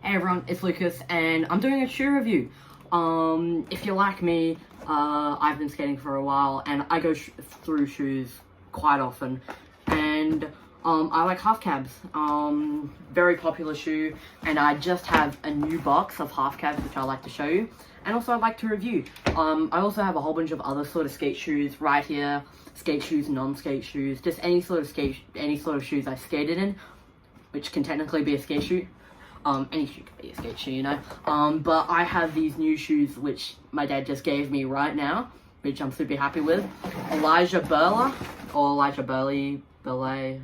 Hey everyone, it's Lucas, and I'm doing a shoe review. If you're like me, I've been skating for a while, and I go through shoes quite often, and I like half cabs. Very popular shoe, and I just have a new box of half cabs which I like to show you, and also I'd like to review. I also have a whole bunch of other sort of skate shoes right here, skate shoes, non-skate shoes, just any sort of shoes I've skated in, which can technically be a skate shoe. Any shoe can be a skate shoe, you know. But I have these new shoes which my dad just gave me right now, which I'm super happy with. Berle,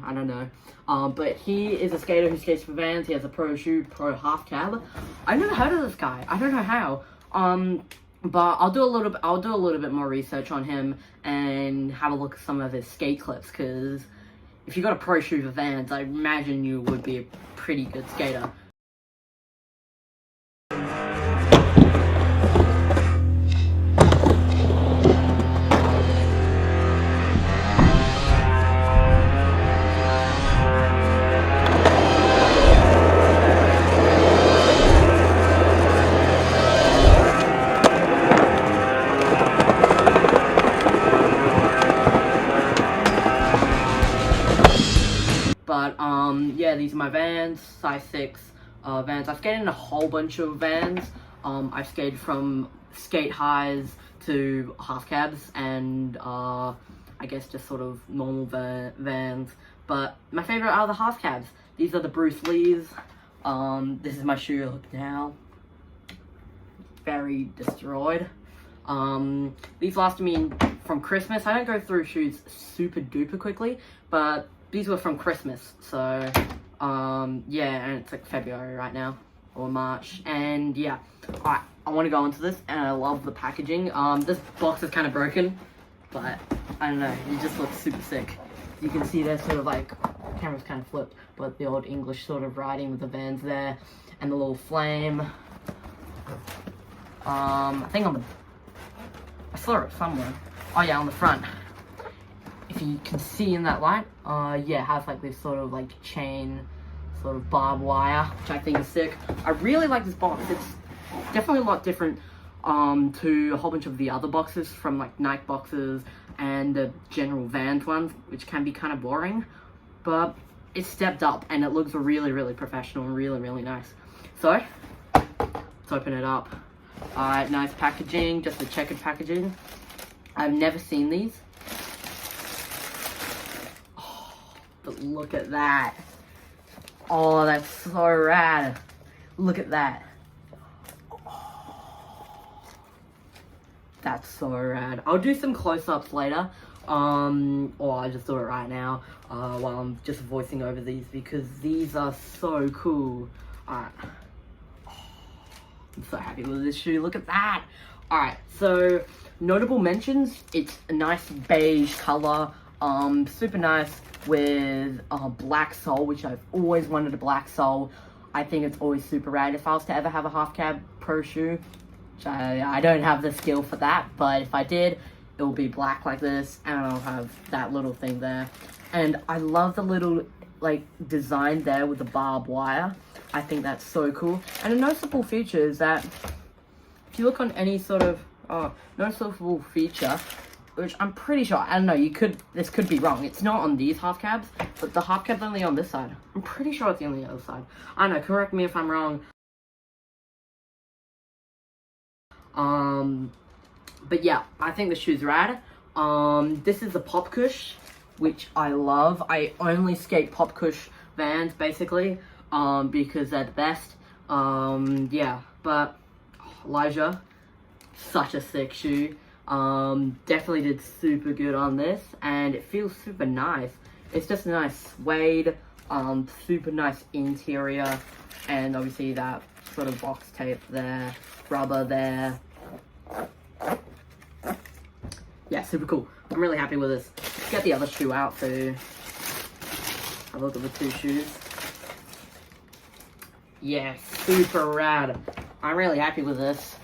I don't know. But he is a skater who skates for Vans. He has a pro shoe, pro half cab. I've never heard of this guy. I don't know how. But I'll do a little bit more research on him and have a look at some of his skate clips, because if you got a pro shoe for Vans, I imagine you would be a pretty good skater. But, yeah, these are my Vans, size 6 Vans. I've skated in a whole bunch of Vans. I've skated from skate highs to half cabs and, I guess just sort of normal Vans. But my favorite are the half cabs. These are the Bruce Lees. This is my shoe look now. Very destroyed. These lasted me from Christmas. I don't go through shoes super duper quickly, but these were from Christmas, so, yeah, and it's like February right now, or March, and yeah. Alright, I want to go into this, and I love the packaging. This box is kind of broken, but, I don't know, it just looks super sick. You can see there's sort of like, camera's kind of flipped, but the old English sort of writing with the Vans there, and the little flame. I think I saw it somewhere. Oh yeah, on the front. If you can see in that light, yeah, it has like this sort of like chain, sort of barbed wire, which I think is sick. I really like this box. It's definitely a lot different to a whole bunch of the other boxes from like Nike boxes and the general Vans ones, which can be kind of boring. But it's stepped up and it looks really, really professional and really, really nice. So, let's open it up. Alright, nice packaging, just the checkered packaging. I've never seen these. But look at that. Oh, that's so rad. Look at that. Oh, that's so rad. I'll do some close-ups later. Or I'll just do it right now while I'm just voicing over these, because these are so cool. Alright. I'm so happy with this shoe. Look at that. Alright, so notable mentions. It's a nice beige color. Super nice with a black sole, which I've always wanted a black sole. I think it's always super rad. If I was to ever have a half cab pro shoe, which I don't have the skill for that, but if I did, it will be black like this, and I'll have that little thing there. And I love the little like design there with the barbed wire. I think that's so cool. And a noticeable feature is that if you look on any sort of noticeable feature, which I'm pretty sure, I don't know, this could be wrong. It's not on these half cabs, but the half cab's only on this side. I'm pretty sure it's on the other side. I don't know, correct me if I'm wrong. But yeah, I think the shoe's rad. This is the Pop Cush, which I love. I only skate Pop Cush Vans, basically, because they're the best. Yeah, but Elijah, such a sick shoe. Definitely did super good on this, and it feels super nice. It's just a nice suede, super nice interior, and obviously that sort of box tape there, rubber there. Yeah, super cool. I'm really happy with this. Let's get the other shoe out to have a look at the two shoes. Yeah, super rad. I'm really happy with this.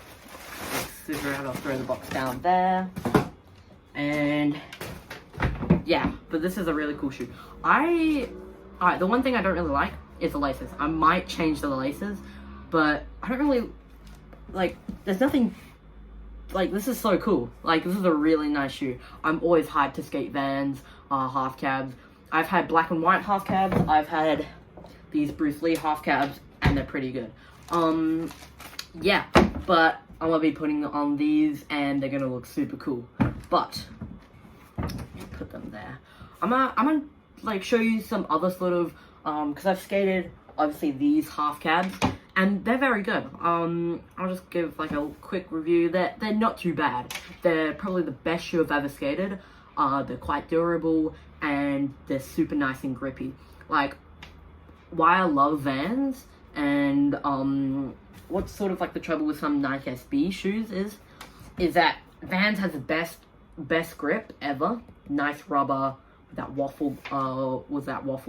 Super rad. I'll throw the box down there. And yeah, but this is a really cool shoe. Alright, the one thing I don't really like is the laces. I might change the laces. but I don't really, like, there's nothing, like, this is so cool. Like, this is a really nice shoe. I'm always hyped to skate Vans, half cabs. I've had black and white half cabs. I've had these Bruce Lee half cabs, and they're pretty good. Yeah, but I'm gonna be putting on these, and they're gonna look super cool. But put them there. I'm gonna like show you some other sort of because I've skated obviously these half cabs, and they're very good. I'll just give like a quick review. They're not too bad. They're probably the best shoe I've ever skated. They're quite durable, and they're super nice and grippy. Like, why I love Vans, and what's sort of like the trouble with some Nike SB shoes is that Vans has the best grip ever. Nice rubber, that waffle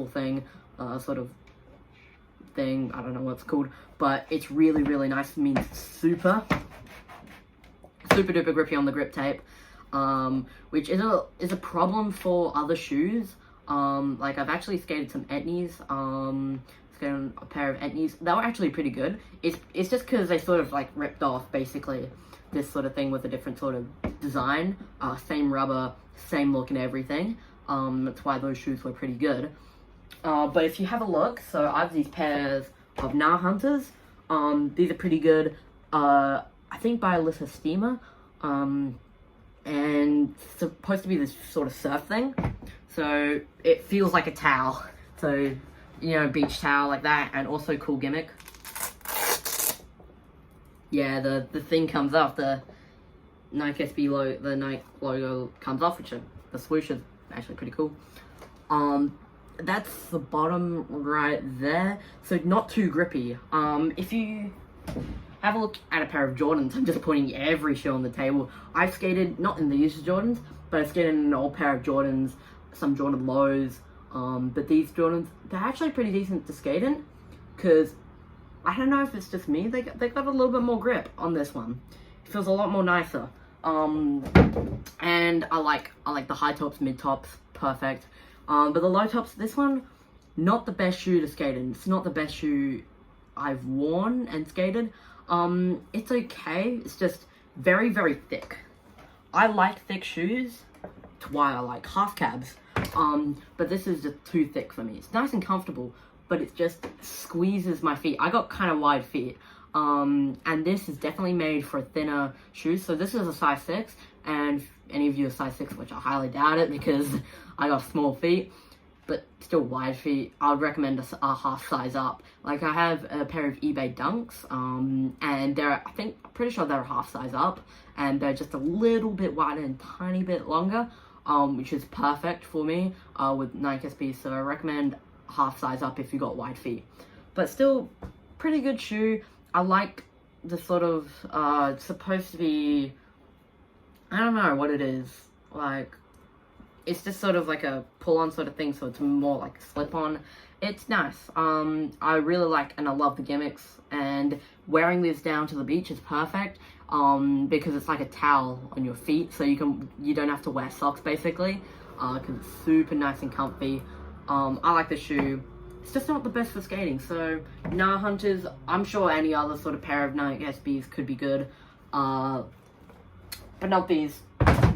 thing, sort of thing. I don't know what it's called, but it's really, really nice. It means super duper grippy on the grip tape, which is a problem for other shoes. Like, I've actually skated some Etnies, skated a pair of Etnies. They were actually pretty good. It's just because they sort of like ripped off basically this sort of thing with a different sort of design, same rubber, same look and everything. That's why those shoes were pretty good. But if you have a look, so I have these pairs of Gnarhunters. These are pretty good. I think by Alyssa Steamer. And it's supposed to be this sort of surf thing. So it feels like a towel. So, you know, beach towel like that, and also cool gimmick. Yeah, the thing comes off, the Nike SB logo, the Nike logo comes off, which the swoosh is actually pretty cool. That's the bottom right there. So not too grippy. If you have a look at a pair of Jordans, I'm just putting every shoe on the table. I've skated, not in these Jordans, but I've skated in an old pair of Jordans, some Jordan lows. But these Jordans, they're actually pretty decent to skate in, because I don't know if it's just me, they got a little bit more grip on this one. It feels a lot more nicer. And I like the high tops, mid tops, perfect. But the low tops, this one, not the best shoe to skate in. It's not the best shoe I've worn and skated. It's okay. It's just very, very thick. I like thick shoes. That's why I like half cabs. But this is just too thick for me. It's nice and comfortable, but it just squeezes my feet. I got kind of wide feet. And this is definitely made for thinner shoes. So this is a size 6, and if any of you are size 6, which I highly doubt it because I got small feet, but still wide feet, I would recommend a half size up. Like, I have a pair of eBay Dunks, and they're, I'm pretty sure they're a half size up, and they're just a little bit wider and tiny bit longer, which is perfect for me, with Nike SB, so I recommend half size up if you got wide feet. But still, pretty good shoe. I like the sort of, it's supposed to be, I don't know what it is, like, it's just sort of like a pull-on sort of thing, so it's more like a slip-on. It's nice. I really like, and I love the gimmicks, and wearing this down to the beach is perfect, because it's like a towel on your feet, so you don't have to wear socks, basically, because it's super nice and comfy. I like the shoe. It's just not the best for skating, so Gnarhunters, I'm sure any other sort of pair of Nike SBs could be good, but not these.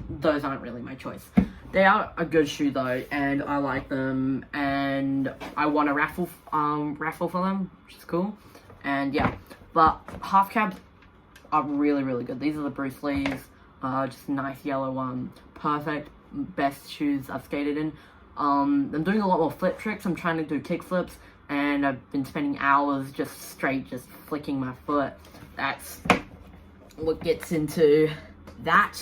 Those aren't really my choice. They are a good shoe though, and I like them, and I won a raffle for them, which is cool, and yeah. But half cabs are really, really good. These are the Bruce Lees, just a nice yellow one, perfect, best shoes I've skated in. I'm doing a lot more flip tricks. I'm trying to do kick flips, and I've been spending hours just flicking my foot. That's what gets into that.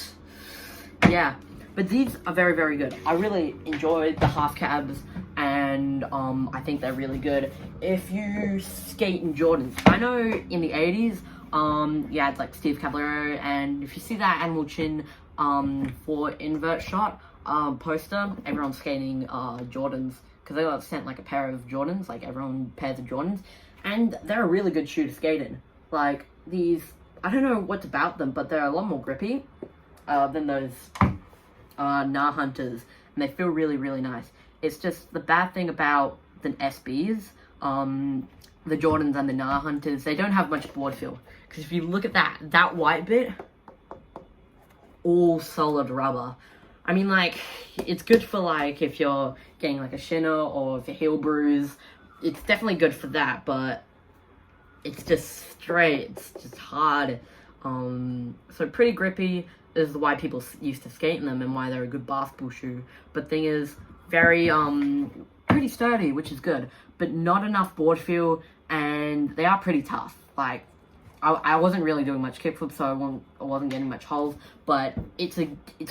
Yeah, but these are very, very good. I really enjoyed the half cabs, and I think they're really good. If you skate in Jordans, I know in the 80s, yeah, it's like Steve Caballero, and if you see that Animal Chin for invert shot poster, everyone's skating Jordans, because they got sent like a pair of Jordans, like everyone pairs of Jordans, and they're a really good shoe to skate in. Like, these, I don't know what's about them, but they're a lot more grippy than those Gnarhunters, and they feel really, really nice. It's just the bad thing about the SBs, the Jordans and the Gnarhunters, they don't have much board feel. Because if you look at that white bit, all solid rubber. I mean, like, it's good for, like, if you're getting, like, a shinner or if your heel bruise. It's definitely good for that, but it's just straight. It's just hard. So pretty grippy is why people used to skate in them and why they're a good basketball shoe. But thing is, very, pretty sturdy, which is good. But not enough board feel, and they are pretty tough. Like, I wasn't really doing much kickflip, so I wasn't getting much holes, but it's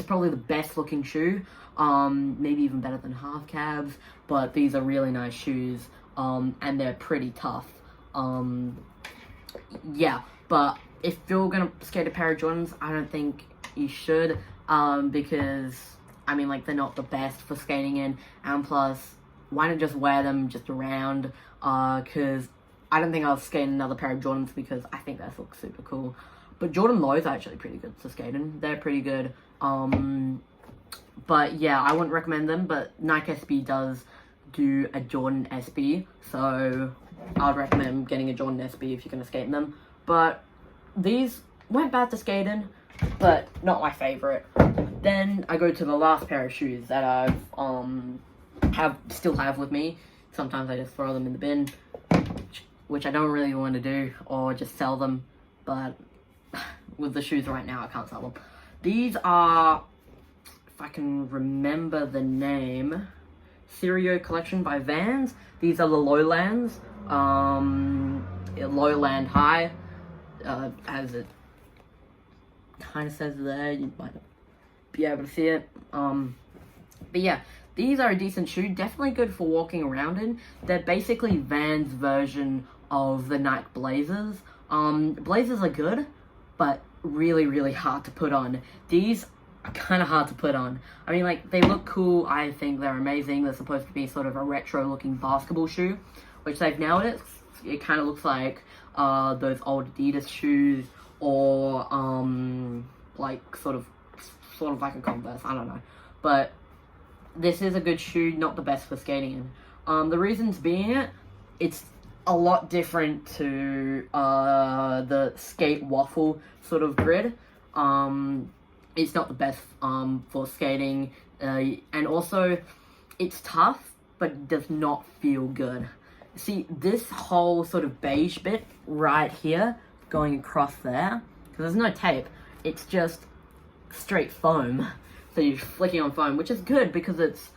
probably the best looking shoe, maybe even better than half cabs, but these are really nice shoes, and they're pretty tough. Yeah, but if you're gonna skate a pair of Jordans, I don't think you should, because, I mean, like, they're not the best for skating in, and plus, why not just wear them just around, because I don't think I'll skate another pair of Jordans because I think those look super cool. But Jordan Lows are actually pretty good to skate in. They're pretty good. But yeah, I wouldn't recommend them, but Nike SB does do a Jordan SB, so I'd recommend getting a Jordan SB if you're going to skate in them. But these weren't bad to skate in, but not my favorite. Then I go to the last pair of shoes that I still have with me. Sometimes I just throw them in the bin, which I don't really want to do, or just sell them, but with the shoes right now, I can't sell them. These are, if I can remember the name, Serio Collection by Vans. These are the Lowlands, Lowland High, as it kind of says there, you might not be able to see it, but yeah. These are a decent shoe, definitely good for walking around in. They're basically Vans' version of the Nike Blazers. Blazers are good, but really, really hard to put on. These are kind of hard to put on. I mean, like, they look cool. I think they're amazing. They're supposed to be sort of a retro-looking basketball shoe, which they've nailed it. It kind of looks like those old Adidas shoes, or like sort of like a Converse. I don't know, but this is a good shoe, not the best for skating in. The reasons being it's a lot different to the skate waffle sort of grid. It's not the best for skating, and also it's tough, but does not feel good. See, this whole sort of beige bit right here going across there, because there's no tape, it's just straight foam. So you're flicking on foam, which is good because it's,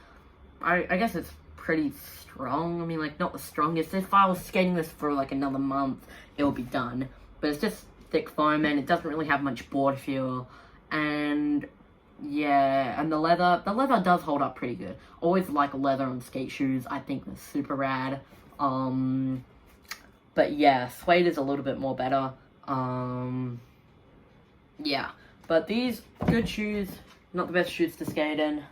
I guess it's pretty strong. I mean, like, not the strongest. If I was skating this for, like, another month, it would be done. But it's just thick foam, and it doesn't really have much board feel. And, yeah, and the leather does hold up pretty good. Always like leather on skate shoes. I think they're super rad. But, yeah, suede is a little bit more better. Yeah. But these, good shoes. Not the best shoes to skate in.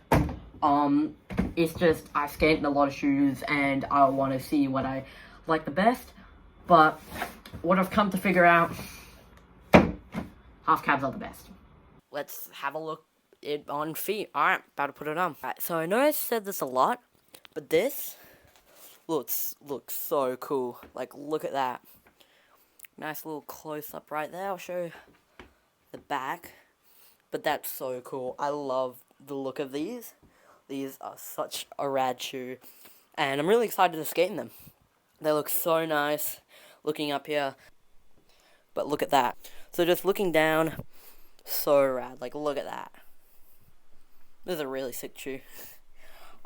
It's just, I skate in a lot of shoes and I want to see what I like the best. But what I've come to figure out, half cabs are the best. Let's have a look it on feet. Alright, about to put it on. Alright, so I know I said this a lot, but this looks so cool. Like, look at that. Nice little close-up right there. I'll show the back. But that's so cool. I love the look of these. These are such a rad shoe. And I'm really excited to skate in them. They look so nice looking up here. But look at that. So just looking down, so rad. Like, look at that. This is a really sick shoe.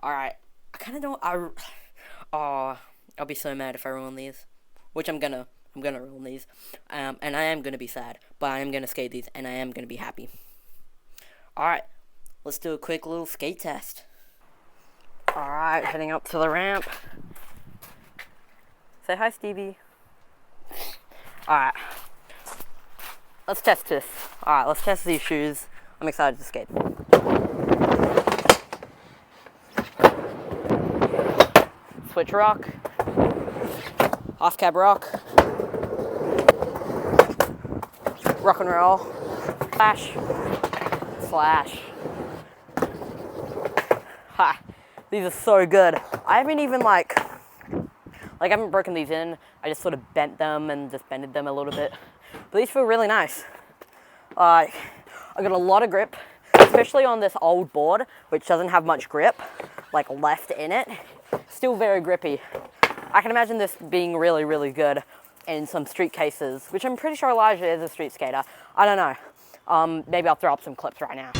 Alright. I kind of don't... I'll be so mad if I ruin these. Which I'm gonna ruin these. And I am gonna be sad. But I am gonna skate these. And I am gonna be happy. Alright, let's do a quick little skate test. Alright, heading up to the ramp. Say hi, Stevie. Alright, let's test this. Alright, let's test these shoes. I'm excited to skate. Switch rock. Half cab rock. Rock and roll. Flash. Slash. Ha! These are so good. I haven't even, like, Like, I haven't broken these in. I just sort of bent them and just bended them a little bit. But these feel really nice. I got a lot of grip, especially on this old board, which doesn't have much grip, like, left in it. Still very grippy. I can imagine this being really, really good in some street cases, which I'm pretty sure Elijah is a street skater. I don't know. Maybe I'll throw up some clips right now.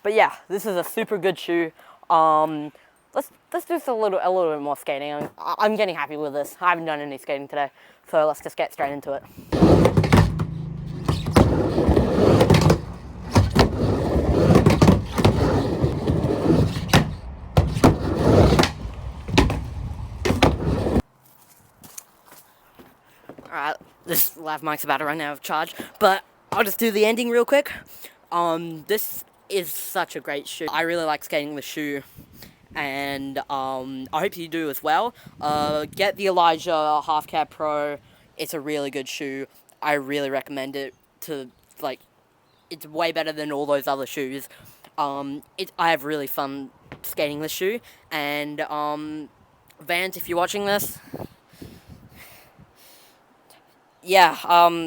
But yeah, this is a super good shoe. Let's do a little bit more skating. I'm getting happy with this. I haven't done any skating today, so let's just get straight into it. Alright, this lav mic's about to run out of charge, but I'll just do the ending real quick. This is such a great shoe. I really like skating the shoe, and I hope you do as well. Get the Elijah Half Cab Pro. It's a really good shoe. I really recommend it to, like, it's way better than all those other shoes. I have really fun skating this shoe, and Vans, if you're watching this, yeah,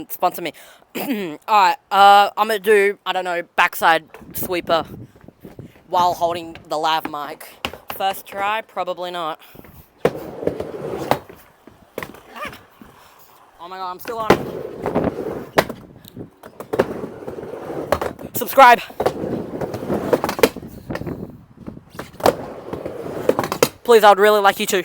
sponsor me. Alright, I'm gonna do, I don't know, backside sweeper while holding the lav mic. First try, probably not. Oh my god, I'm still on. Subscribe. Please, I would really like you to.